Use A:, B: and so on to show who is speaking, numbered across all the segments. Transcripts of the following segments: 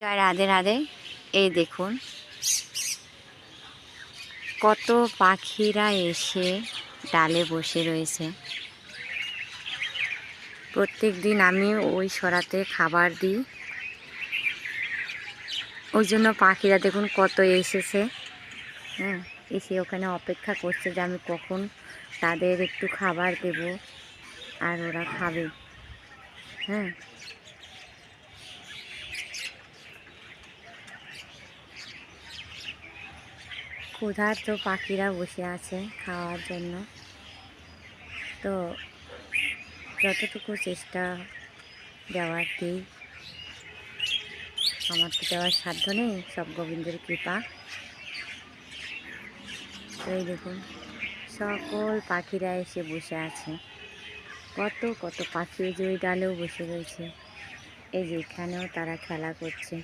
A: জয় রাধে রাধে। এই দেখুন কত পাখিরা এসে ডালে বসে রয়েছে। প্রত্যেক দিন আমি ওই সরাতে খাবার দিই, ওই জন্য পাখিরা দেখুন কত এসেছে। এসে ওখানে অপেক্ষা করছে যে আমি কখন তাদের একটু খাবার দেব আর ওরা খাবে। ক্ষুধার্ত পাখিরা বসে আছে খাওয়ার জন্য। তো যতটুকু চেষ্টা দেওয়ার দিই, আমার তো দেওয়ার সাধ্য নেই, সব গোবিন্দের কৃপা। তো এই দেখুন সকল পাখিরা এসে বসে আছে। কত কত পাখি যে ওই ডালেও বসে রয়েছে, এই যে এখানেও তারা খেলা করছে।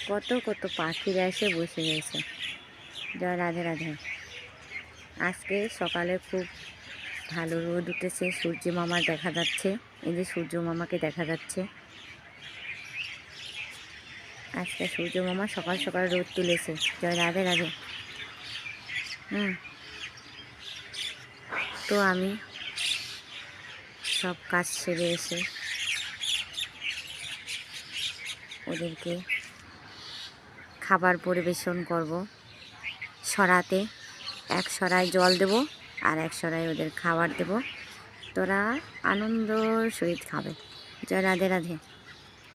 A: কত কত পাখিরা এসে বসে রয়েছে। জয় রাধে রাধে। আজকে সকালে খুব ভালো রোদ উঠেছে, সূর্য মামার দেখা যাচ্ছে। এই যে সূর্য মামাকে দেখা যাচ্ছে। আজকে সূর্য মামা সকাল সকাল রোদ তুলেছে। জয় রাধে রাধে। তো আমি সব কাজ সেরে এসে ওদেরকে খাবার পরিবেশন করব। সরাতে এক সরায় জল দেব আর এক সরায় ওদের খাবার দেব। তোরা আনন্দর সহিত খাবে। জয় রাধে রাধে।